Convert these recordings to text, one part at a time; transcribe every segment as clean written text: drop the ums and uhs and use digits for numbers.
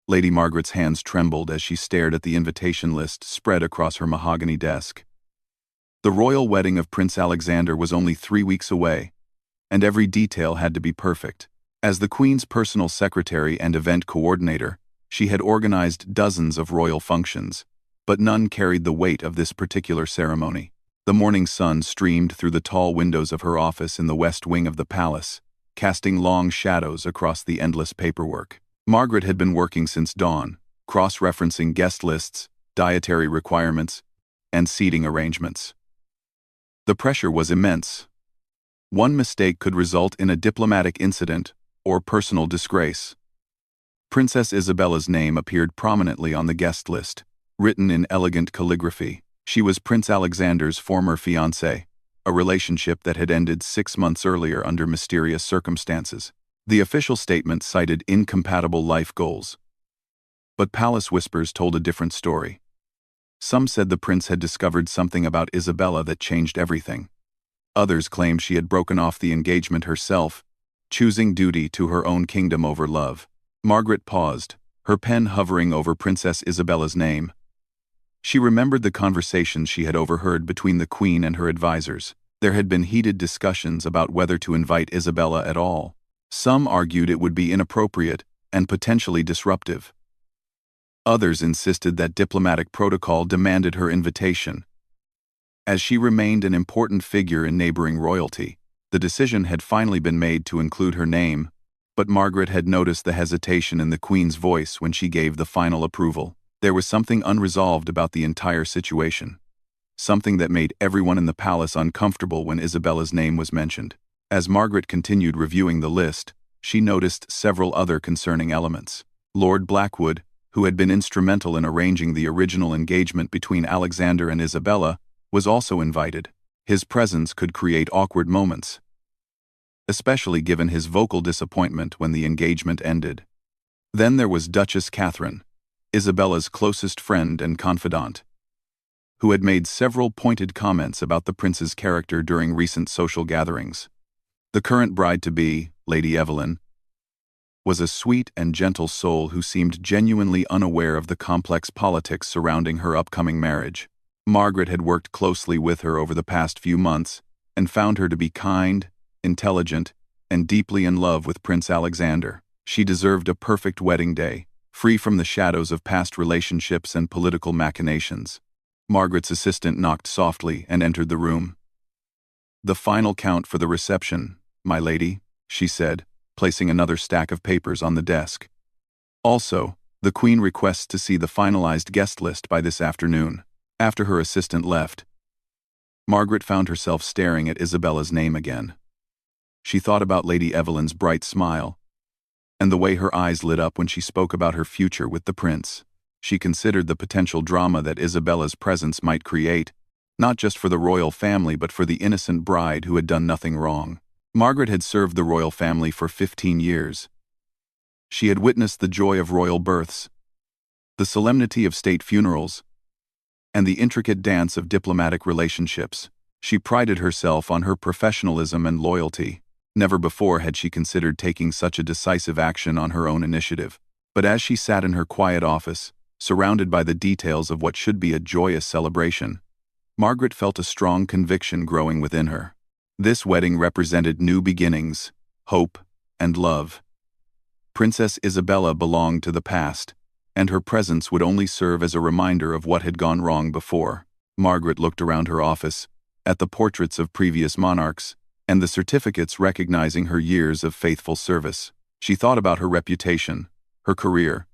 Lady Margaret's hands trembled as she stared at the invitation list spread across her mahogany desk. The royal wedding of Prince Alexander was only 3 weeks away, and every detail had to be perfect. As the Queen's personal secretary and event coordinator, she had organized dozens of royal functions, but none carried the weight of this particular ceremony. The morning sun streamed through the tall windows of her office in the west wing of the palace, casting long shadows across the endless paperwork. Margaret had been working since dawn, cross-referencing guest lists, dietary requirements, and seating arrangements. The pressure was immense. One mistake could result in a diplomatic incident or personal disgrace. Princess Isabella's name appeared prominently on the guest list, written in elegant calligraphy. She was Prince Alexander's former fiancée, a relationship that had ended 6 months earlier under mysterious circumstances. The official statement cited incompatible life goals. But palace whispers told a different story. Some said the prince had discovered something about Isabella that changed everything. Others claimed she had broken off the engagement herself, choosing duty to her own kingdom over love. Margaret paused, her pen hovering over Princess Isabella's name. She remembered the conversations she had overheard between the Queen and her advisors. There had been heated discussions about whether to invite Isabella at all. Some argued it would be inappropriate and potentially disruptive. Others insisted that diplomatic protocol demanded her invitation. As she remained an important figure in neighboring royalty, the decision had finally been made to include her name, but Margaret had noticed the hesitation in the Queen's voice when she gave the final approval. There was something unresolved about the entire situation, something that made everyone in the palace uncomfortable when Isabella's name was mentioned. As Margaret continued reviewing the list, she noticed several other concerning elements. Lord Blackwood, who had been instrumental in arranging the original engagement between Alexander and Isabella, was also invited. His presence could create awkward moments, especially given his vocal disappointment when the engagement ended. Then there was Duchess Catherine, Isabella's closest friend and confidant, who had made several pointed comments about the prince's character during recent social gatherings. The current bride-to-be, Lady Evelyn, was a sweet and gentle soul who seemed genuinely unaware of the complex politics surrounding her upcoming marriage. Margaret had worked closely with her over the past few months and found her to be kind, intelligent, and deeply in love with Prince Alexander. She deserved a perfect wedding day, free from the shadows of past relationships and political machinations. Margaret's assistant knocked softly and entered the room. "The final count for the reception, my lady," she said, placing another stack of papers on the desk. "Also, the Queen requests to see the finalized guest list by this afternoon." After her assistant left, Margaret found herself staring at Isabella's name again. She thought about Lady Evelyn's bright smile, and the way her eyes lit up when she spoke about her future with the prince. She considered the potential drama that Isabella's presence might create, not just for the royal family but for the innocent bride who had done nothing wrong. Margaret had served the royal family for 15 years. She had witnessed the joy of royal births, the solemnity of state funerals, and the intricate dance of diplomatic relationships. She prided herself on her professionalism and loyalty. Never before had she considered taking such a decisive action on her own initiative. But as she sat in her quiet office, surrounded by the details of what should be a joyous celebration, Margaret felt a strong conviction growing within her. This wedding represented new beginnings, hope, and love. Princess Isabella belonged to the past, and her presence would only serve as a reminder of what had gone wrong before. Margaret looked around her office, at the portraits of previous monarchs, and the certificates recognizing her years of faithful service. She thought about her reputation, her career,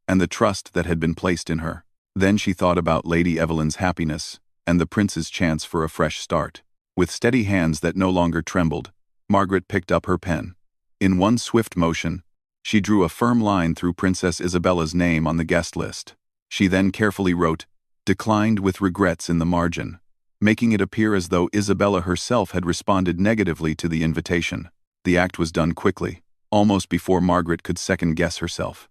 and the trust that had been placed in her. Then she thought about Lady Evelyn's happiness and the prince's chance for a fresh start. With steady hands that no longer trembled, Margaret picked up her pen. In one swift motion, she drew a firm line through Princess Isabella's name on the guest list. She then carefully wrote, "Declined with regrets" in the margin, making it appear as though Isabella herself had responded negatively to the invitation. The act was done quickly, almost before Margaret could second-guess herself.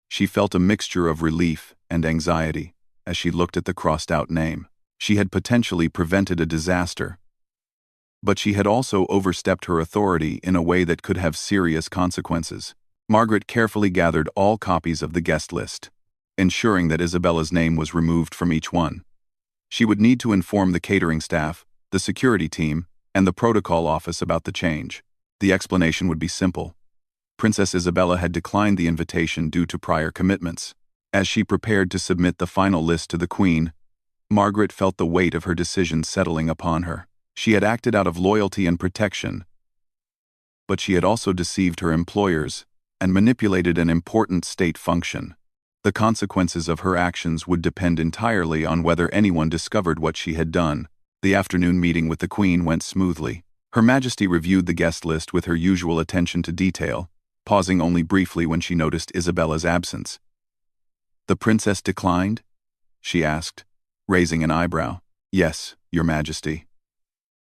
She felt a mixture of relief and anxiety as she looked at the crossed-out name. She had potentially prevented a disaster, but she had also overstepped her authority in a way that could have serious consequences. Margaret carefully gathered all copies of the guest list, ensuring that Isabella's name was removed from each one. She would need to inform the catering staff, the security team, and the protocol office about the change. The explanation would be simple. Princess Isabella had declined the invitation due to prior commitments. As she prepared to submit the final list to the Queen, Margaret felt the weight of her decision settling upon her. She had acted out of loyalty and protection, but she had also deceived her employers and manipulated an important state function. The consequences of her actions would depend entirely on whether anyone discovered what she had done. The afternoon meeting with the Queen went smoothly. Her Majesty reviewed the guest list with her usual attention to detail, pausing only briefly when she noticed Isabella's absence. "The princess declined?" she asked, raising an eyebrow. "Yes, Your Majesty.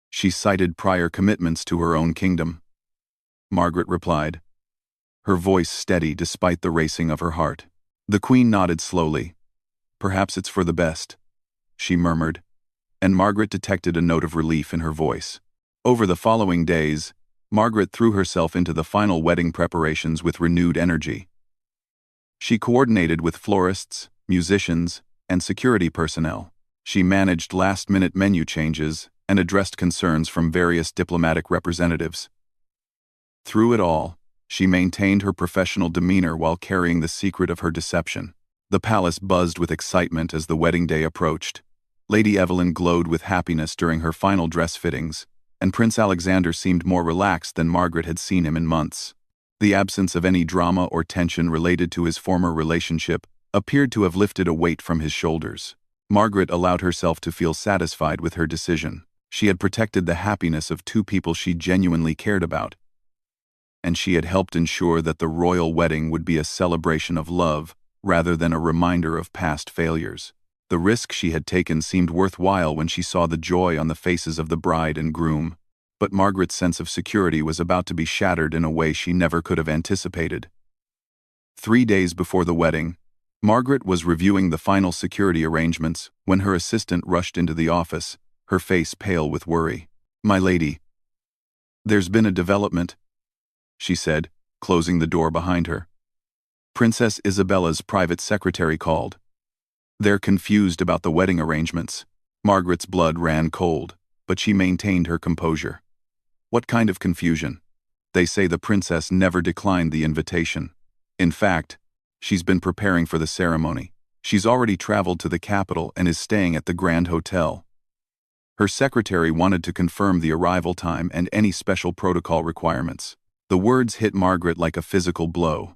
She cited prior commitments to her own kingdom," Margaret replied, her voice steady despite the racing of her heart. The Queen nodded slowly. "Perhaps it's for the best," she murmured, and Margaret detected a note of relief in her voice. Over the following days, Margaret threw herself into the final wedding preparations with renewed energy. She coordinated with florists, musicians, and security personnel. She managed last-minute menu changes and addressed concerns from various diplomatic representatives. Through it all, she maintained her professional demeanor while carrying the secret of her deception. The palace buzzed with excitement as the wedding day approached. Lady Evelyn glowed with happiness during her final dress fittings, and Prince Alexander seemed more relaxed than Margaret had seen him in months. The absence of any drama or tension related to his former relationship appeared to have lifted a weight from his shoulders. Margaret allowed herself to feel satisfied with her decision. She had protected the happiness of two people she genuinely cared about, and she had helped ensure that the royal wedding would be a celebration of love rather than a reminder of past failures. The risk she had taken seemed worthwhile when she saw the joy on the faces of the bride and groom, but Margaret's sense of security was about to be shattered in a way she never could have anticipated. 3 days before the wedding, Margaret was reviewing the final security arrangements when her assistant rushed into the office, her face pale with worry. "My lady, there's been a development," she said, closing the door behind her. "Princess Isabella's private secretary called. They're confused about the wedding arrangements." Margaret's blood ran cold, but she maintained her composure. "What kind of confusion?" "They say the princess never declined the invitation. In fact, she's been preparing for the ceremony. She's already traveled to the capital and is staying at the Grand Hotel. Her secretary wanted to confirm the arrival time and any special protocol requirements." The words hit Margaret like a physical blow.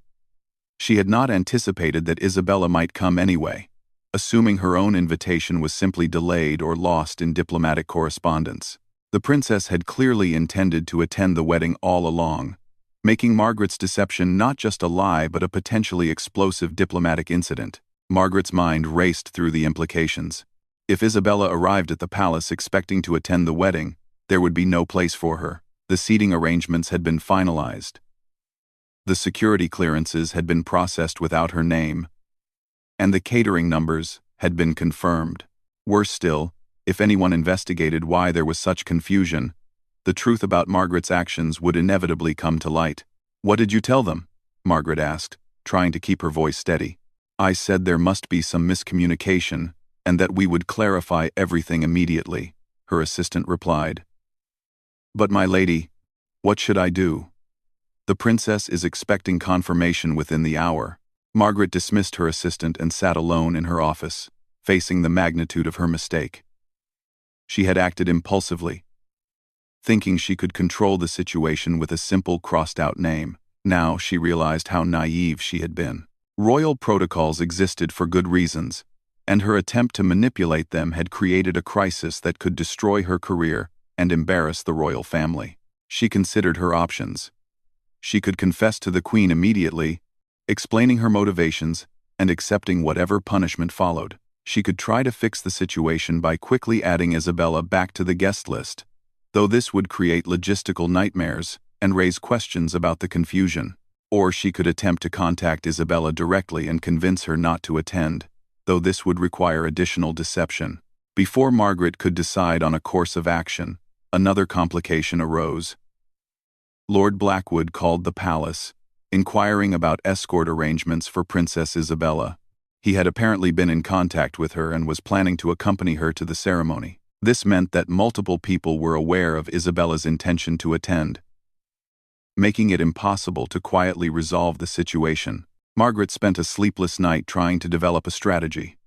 She had not anticipated that Isabella might come anyway, assuming her own invitation was simply delayed or lost in diplomatic correspondence. The princess had clearly intended to attend the wedding all along, making Margaret's deception not just a lie but a potentially explosive diplomatic incident. Margaret's mind raced through the implications. If Isabella arrived at the palace expecting to attend the wedding, there would be no place for her. The seating arrangements had been finalized. The security clearances had been processed without her name, and the catering numbers had been confirmed. Worse still, if anyone investigated why there was such confusion, the truth about Margaret's actions would inevitably come to light. "What did you tell them?" Margaret asked, trying to keep her voice steady. "I said there must be some miscommunication, and that we would clarify everything immediately," her assistant replied. "But my lady, what should I do? The princess is expecting confirmation within the hour." Margaret dismissed her assistant and sat alone in her office, facing the magnitude of her mistake. She had acted impulsively, thinking she could control the situation with a simple crossed-out name. Now she realized how naive she had been. Royal protocols existed for good reasons, and her attempt to manipulate them had created a crisis that could destroy her career and embarrass the royal family. She considered her options. She could confess to the Queen immediately, explaining her motivations and accepting whatever punishment followed. She could try to fix the situation by quickly adding Isabella back to the guest list, though this would create logistical nightmares and raise questions about the confusion. Or she could attempt to contact Isabella directly and convince her not to attend, though this would require additional deception. Before Margaret could decide on a course of action, another complication arose. Lord Blackwood called the palace, inquiring about escort arrangements for Princess Isabella. He had apparently been in contact with her and was planning to accompany her to the ceremony. This meant that multiple people were aware of Isabella's intention to attend, making it impossible to quietly resolve the situation. Margaret spent a sleepless night trying to develop a strategy.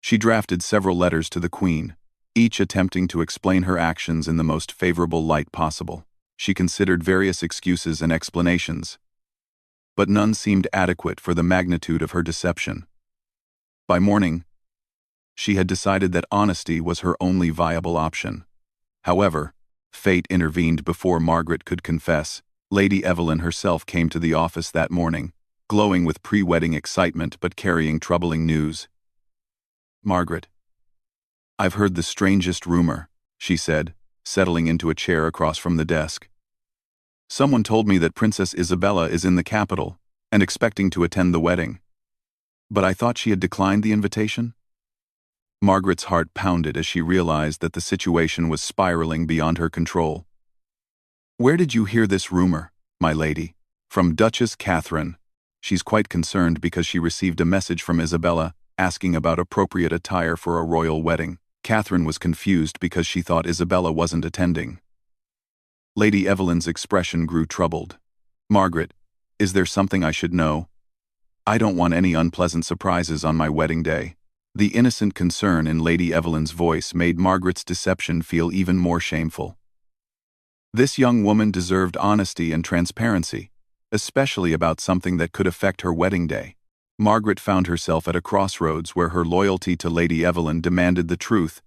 She drafted several letters to the Queen, each attempting to explain her actions in the most favorable light possible. She considered various excuses and explanations, but none seemed adequate for the magnitude of her deception. By morning, she had decided that honesty was her only viable option. However, fate intervened before Margaret could confess. Lady Evelyn herself came to the office that morning, glowing with pre-wedding excitement but carrying troubling news. "Margaret, I've heard the strangest rumor," she said, settling into a chair across from the desk. "Someone told me that Princess Isabella is in the capital and expecting to attend the wedding. But I thought she had declined the invitation?" Margaret's heart pounded as she realized that the situation was spiraling beyond her control. "Where did you hear this rumor, my lady?" "From Duchess Catherine. She's quite concerned because she received a message from Isabella asking about appropriate attire for a royal wedding." Catherine was confused because she thought Isabella wasn't attending. Lady Evelyn's expression grew troubled. "Margaret, is there something I should know? I don't want any unpleasant surprises on my wedding day." The innocent concern in Lady Evelyn's voice made Margaret's deception feel even more shameful. This young woman deserved honesty and transparency, especially about something that could affect her wedding day. Margaret found herself at a crossroads where her loyalty to Lady Evelyn demanded the truth,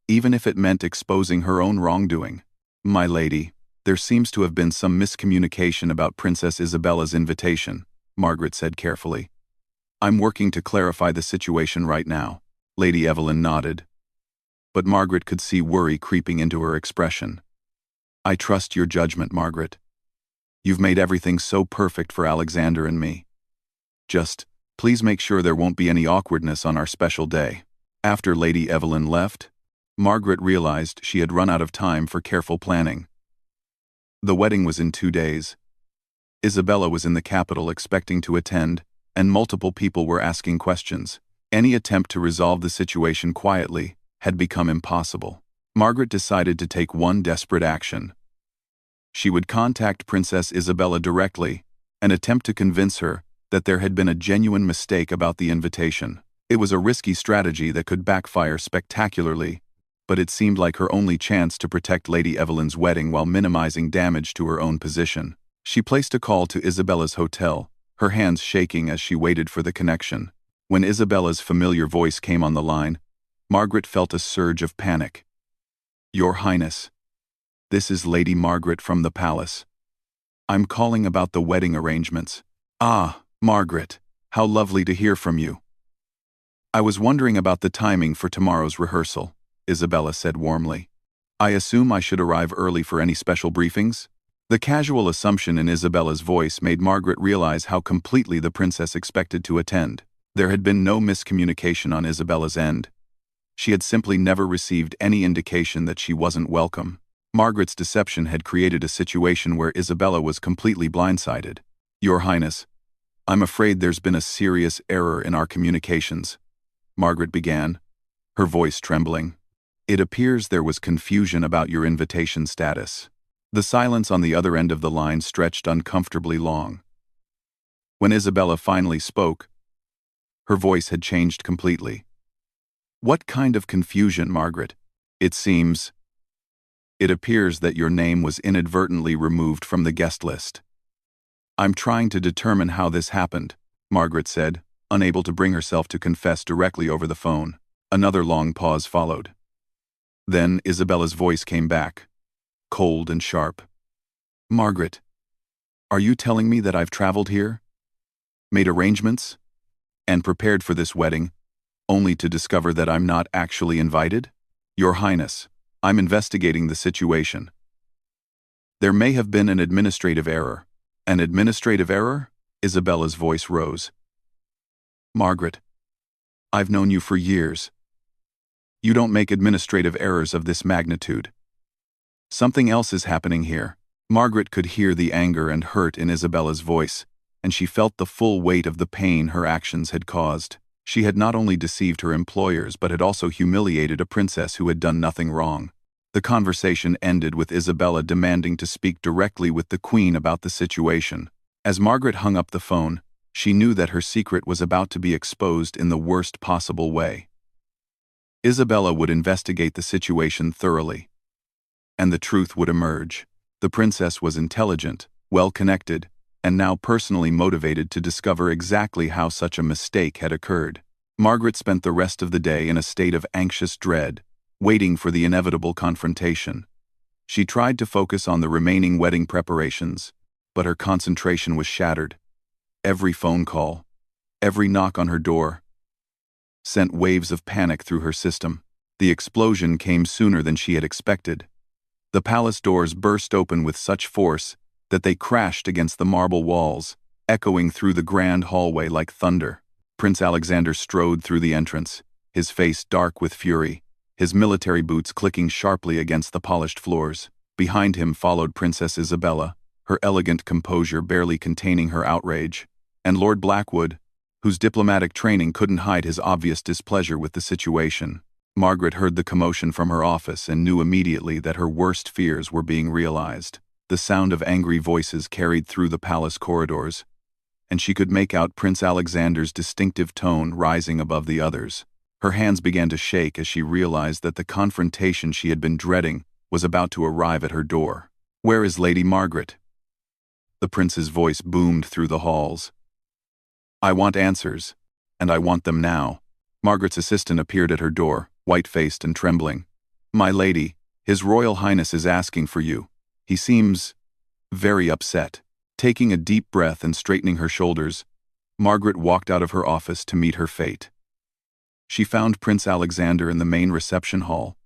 even if it meant exposing her own wrongdoing. "My lady, there seems to have been some miscommunication about Princess Isabella's invitation," Margaret said carefully. "I'm working to clarify the situation right now." Lady Evelyn nodded, but Margaret could see worry creeping into her expression. "I trust your judgment, Margaret. You've made everything so perfect for Alexander and me. Just, please make sure there won't be any awkwardness on our special day." After Lady Evelyn left, Margaret realized she had run out of time for careful planning. The wedding was in 2 days. Isabella was in the capital expecting to attend, and multiple people were asking questions. Any attempt to resolve the situation quietly had become impossible. Margaret decided to take one desperate action. She would contact Princess Isabella directly and attempt to convince her that there had been a genuine mistake about the invitation. It was a risky strategy that could backfire spectacularly, but it seemed like her only chance to protect Lady Evelyn's wedding while minimizing damage to her own position. She placed a call to Isabella's hotel, her hands shaking as she waited for the connection. When Isabella's familiar voice came on the line, Margaret felt a surge of panic. "Your Highness, this is Lady Margaret from the palace. I'm calling about the wedding arrangements." "Ah, Margaret, how lovely to hear from you. I was wondering about the timing for tomorrow's rehearsal," Isabella said warmly. "I assume I should arrive early for any special briefings?" The casual assumption in Isabella's voice made Margaret realize how completely the princess expected to attend. There had been no miscommunication on Isabella's end. She had simply never received any indication that she wasn't welcome. Margaret's deception had created a situation where Isabella was completely blindsided. "Your Highness, I'm afraid there's been a serious error in our communications," Margaret began, her voice trembling. "It appears there was confusion about your invitation status." The silence on the other end of the line stretched uncomfortably long. When Isabella finally spoke, her voice had changed completely. "What kind of confusion, Margaret? It appears that your name was inadvertently removed from the guest list." "I'm trying to determine how this happened," Margaret said, unable to bring herself to confess directly over the phone. Another long pause followed. Then Isabella's voice came back, cold and sharp. "Margaret, are you telling me that I've traveled here, made arrangements, and prepared for this wedding, only to discover that I'm not actually invited?" "Your Highness, I'm investigating the situation. There may have been an administrative error." "An administrative error?" Isabella's voice rose. "Margaret, I've known you for years. You don't make administrative errors of this magnitude. Something else is happening here." Margaret could hear the anger and hurt in Isabella's voice, and she felt the full weight of the pain her actions had caused. She had not only deceived her employers but had also humiliated a princess who had done nothing wrong. The conversation ended with Isabella demanding to speak directly with the Queen about the situation. As Margaret hung up the phone, she knew that her secret was about to be exposed in the worst possible way. Isabella would investigate the situation thoroughly, and the truth would emerge. The princess was intelligent, well-connected, and now personally motivated to discover exactly how such a mistake had occurred. Margaret spent the rest of the day in a state of anxious dread, waiting for the inevitable confrontation. She tried to focus on the remaining wedding preparations, but her concentration was shattered. Every phone call, every knock on her door, sent waves of panic through her system. The explosion came sooner than she had expected. The palace doors burst open with such force that they crashed against the marble walls, echoing through the grand hallway like thunder. Prince Alexander strode through the entrance, his face dark with fury, his military boots clicking sharply against the polished floors. Behind him followed Princess Isabella, her elegant composure barely containing her outrage, and Lord Blackwood, whose diplomatic training couldn't hide his obvious displeasure with the situation. Margaret heard the commotion from her office and knew immediately that her worst fears were being realized. The sound of angry voices carried through the palace corridors, and she could make out Prince Alexander's distinctive tone rising above the others. Her hands began to shake as she realized that the confrontation she had been dreading was about to arrive at her door. "Where is Lady Margaret?" The prince's voice boomed through the halls. "I want answers, and I want them now." Margaret's assistant appeared at her door, white-faced and trembling. "My lady, His Royal Highness is asking for you. He seems very upset." Taking a deep breath and straightening her shoulders, Margaret walked out of her office to meet her fate. She found Prince Alexander in the main reception hall,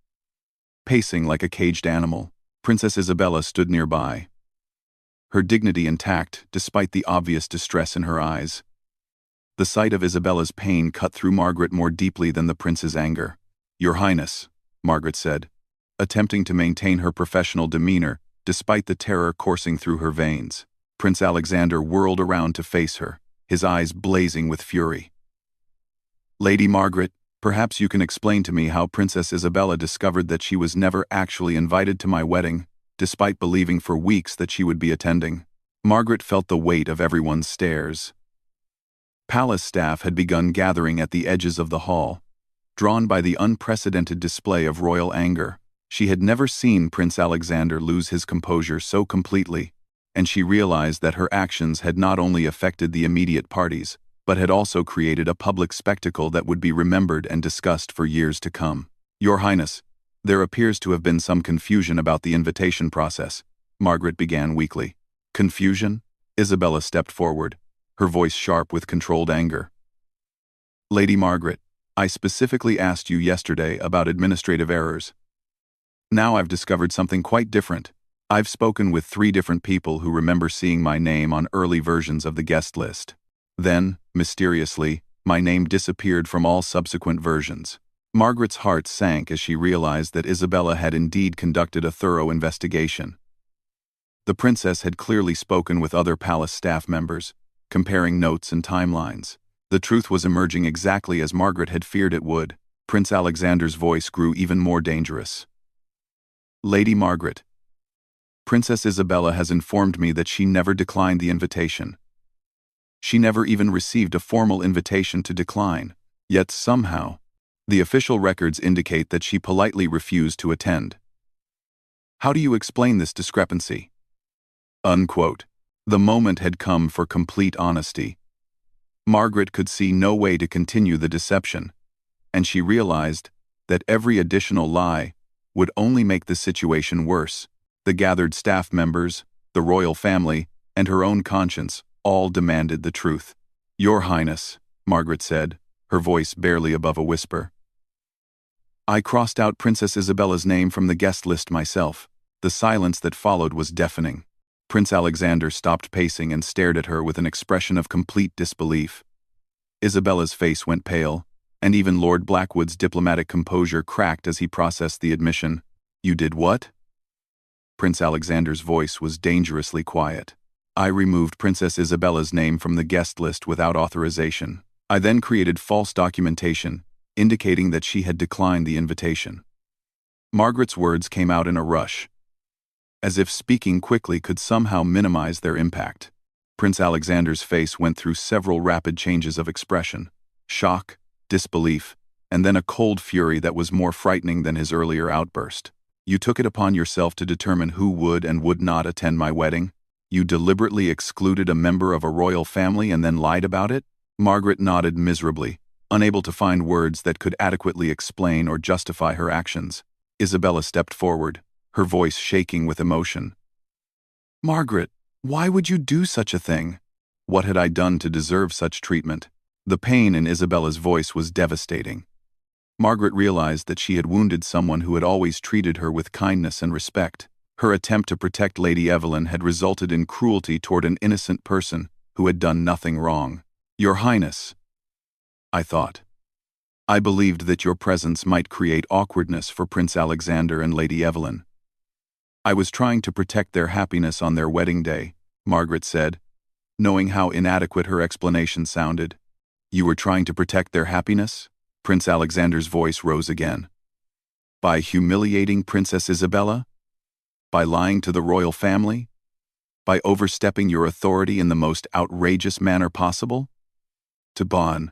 pacing like a caged animal. Princess Isabella stood nearby, her dignity intact despite the obvious distress in her eyes. The sight of Isabella's pain cut through Margaret more deeply than the prince's anger. "Your Highness," Margaret said, attempting to maintain her professional demeanor despite the terror coursing through her veins. Prince Alexander whirled around to face her, his eyes blazing with fury. "Lady Margaret, perhaps you can explain to me how Princess Isabella discovered that she was never actually invited to my wedding, despite believing for weeks that she would be attending." Margaret felt the weight of everyone's stares. Palace staff had begun gathering at the edges of the hall, drawn by the unprecedented display of royal anger. She had never seen Prince Alexander lose his composure so completely, and she realized that her actions had not only affected the immediate parties, but had also created a public spectacle that would be remembered and discussed for years to come. "Your Highness, there appears to have been some confusion about the invitation process," Margaret began weakly. "Confusion?" Isabella stepped forward, her voice sharp with controlled anger. "Lady Margaret, I specifically asked you yesterday about administrative errors. Now I've discovered something quite different. I've spoken with 3 different people who remember seeing my name on early versions of the guest list. Then, mysteriously, my name disappeared from all subsequent versions." Margaret's heart sank as she realized that Isabella had indeed conducted a thorough investigation. The princess had clearly spoken with other palace staff members, comparing notes and timelines. The truth was emerging exactly as Margaret had feared it would. Prince Alexander's voice grew even more dangerous. "Lady Margaret, Princess Isabella has informed me that she never declined the invitation. She never even received a formal invitation to decline. Yet somehow, the official records indicate that she politely refused to attend. How do you explain this discrepancy?" Unquote. The moment had come for complete honesty. Margaret could see no way to continue the deception, and she realized that every additional lie would only make the situation worse. The gathered staff members, the royal family, and her own conscience all demanded the truth. "Your Highness," Margaret said, her voice barely above a whisper. "I crossed out Princess Isabella's name from the guest list myself." The silence that followed was deafening. Prince Alexander stopped pacing and stared at her with an expression of complete disbelief. Isabella's face went pale, and even Lord Blackwood's diplomatic composure cracked as he processed the admission. "You did what?" Prince Alexander's voice was dangerously quiet. I removed Princess Isabella's name from the guest list without authorization. I then created false documentation, indicating that she had declined the invitation. Margaret's words came out in a rush, as if speaking quickly could somehow minimize their impact. Prince Alexander's face went through several rapid changes of expression: shock, disbelief, and then a cold fury that was more frightening than his earlier outburst. You took it upon yourself to determine who would and would not attend my wedding? You deliberately excluded a member of a royal family and then lied about it? Margaret nodded miserably, unable to find words that could adequately explain or justify her actions. Isabella stepped forward, her voice shaking with emotion. Margaret, why would you do such a thing? What had I done to deserve such treatment? The pain in Isabella's voice was devastating. Margaret realized that she had wounded someone who had always treated her with kindness and respect. Her attempt to protect Lady Evelyn had resulted in cruelty toward an innocent person who had done nothing wrong. Your Highness, I thought. I believed that your presence might create awkwardness for Prince Alexander and Lady Evelyn. I was trying to protect their happiness on their wedding day, Margaret said, knowing how inadequate her explanation sounded. You were trying to protect their happiness? Prince Alexander's voice rose again. By humiliating Princess Isabella? By lying to the royal family? By overstepping your authority in the most outrageous manner possible? To Bonn.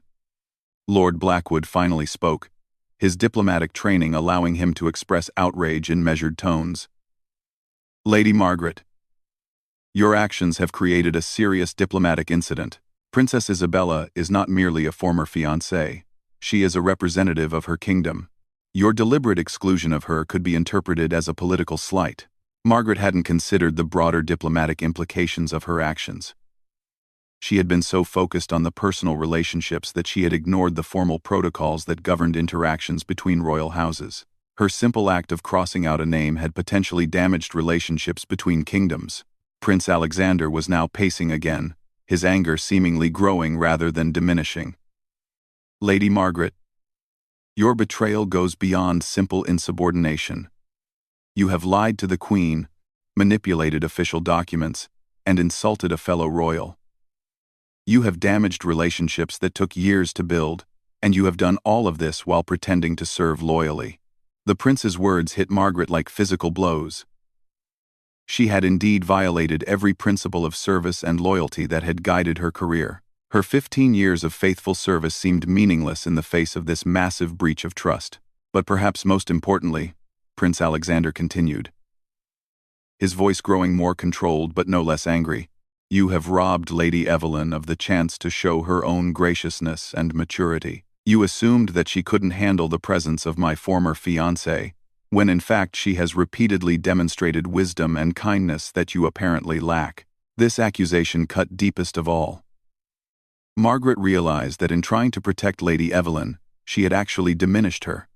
Lord Blackwood finally spoke, his diplomatic training allowing him to express outrage in measured tones. Lady Margaret, your actions have created a serious diplomatic incident. Princess Isabella is not merely a former fiancée. She is a representative of her kingdom. Your deliberate exclusion of her could be interpreted as a political slight. Margaret hadn't considered the broader diplomatic implications of her actions. She had been so focused on the personal relationships that she had ignored the formal protocols that governed interactions between royal houses. Her simple act of crossing out a name had potentially damaged relationships between kingdoms. Prince Alexander was now pacing again, his anger seemingly growing rather than diminishing. Lady Margaret, your betrayal goes beyond simple insubordination. You have lied to the Queen, manipulated official documents, and insulted a fellow royal. You have damaged relationships that took years to build, and you have done all of this while pretending to serve loyally. The prince's words hit Margaret like physical blows. She had indeed violated every principle of service and loyalty that had guided her career. Her 15 years of faithful service seemed meaningless in the face of this massive breach of trust. But perhaps most importantly, Prince Alexander continued, his voice growing more controlled but no less angry, you have robbed Lady Evelyn of the chance to show her own graciousness and maturity. You assumed that she couldn't handle the presence of my former fiancé, when in fact she has repeatedly demonstrated wisdom and kindness that you apparently lack. This accusation cut deepest of all. Margaret realized that in trying to protect Lady Evelyn, she had actually diminished her.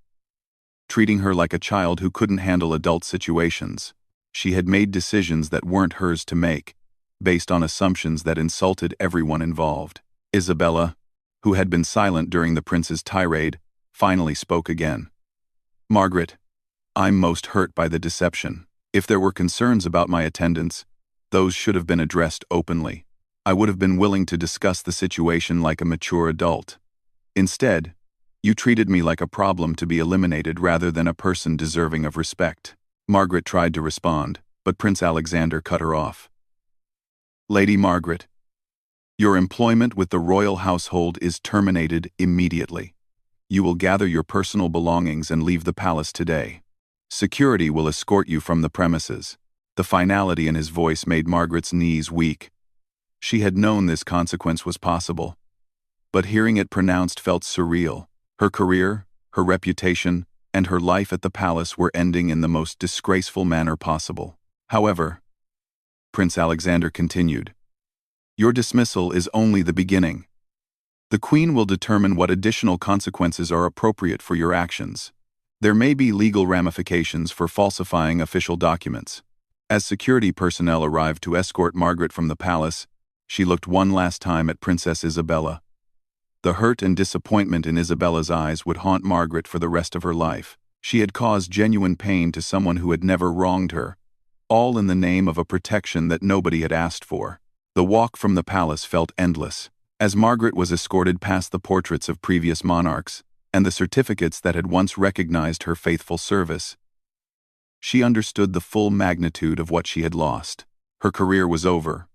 Treating her like a child who couldn't handle adult situations, she had made decisions that weren't hers to make, based on assumptions that insulted everyone involved. Isabella, who had been silent during the prince's tirade, finally spoke again. Margaret, I'm most hurt by the deception. If there were concerns about my attendance, those should have been addressed openly. I would have been willing to discuss the situation like a mature adult. Instead, you treated me like a problem to be eliminated rather than a person deserving of respect. Margaret tried to respond, but Prince Alexander cut her off. Lady Margaret, your employment with the royal household is terminated immediately. You will gather your personal belongings and leave the palace today. Security will escort you from the premises. The finality in his voice made Margaret's knees weak. She had known this consequence was possible, but hearing it pronounced felt surreal. Her career, her reputation, and her life at the palace were ending in the most disgraceful manner possible. However, Prince Alexander continued, your dismissal is only the beginning. The Queen will determine what additional consequences are appropriate for your actions. There may be legal ramifications for falsifying official documents. As security personnel arrived to escort Margaret from the palace, she looked one last time at Princess Isabella. The hurt and disappointment in Isabella's eyes would haunt Margaret for the rest of her life. She had caused genuine pain to someone who had never wronged her, all in the name of a protection that nobody had asked for. The walk from the palace felt endless, as Margaret was escorted past the portraits of previous monarchs and the certificates that had once recognized her faithful service. She understood the full magnitude of what she had lost. Her career was over.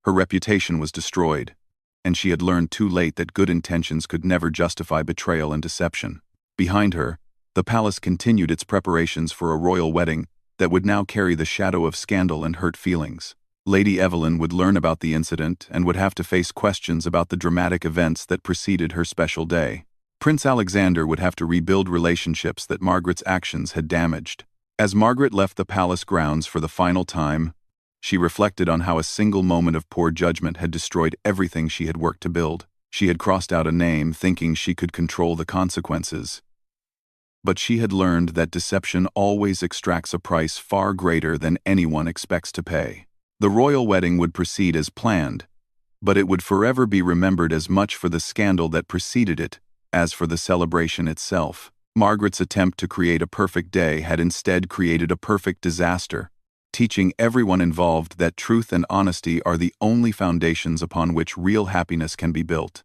Her reputation was destroyed, and she had learned too late that good intentions could never justify betrayal and deception. Behind her, the palace continued its preparations for a royal wedding that would now carry the shadow of scandal and hurt feelings. Lady Evelyn would learn about the incident and would have to face questions about the dramatic events that preceded her special day. Prince Alexander would have to rebuild relationships that Margaret's actions had damaged. As Margaret left the palace grounds for the final time, she reflected on how a single moment of poor judgment had destroyed everything she had worked to build. She had crossed out a name thinking she could control the consequences. But she had learned that deception always extracts a price far greater than anyone expects to pay. The royal wedding would proceed as planned, but it would forever be remembered as much for the scandal that preceded it as for the celebration itself. Margaret's attempt to create a perfect day had instead created a perfect disaster, teaching everyone involved that truth and honesty are the only foundations upon which real happiness can be built.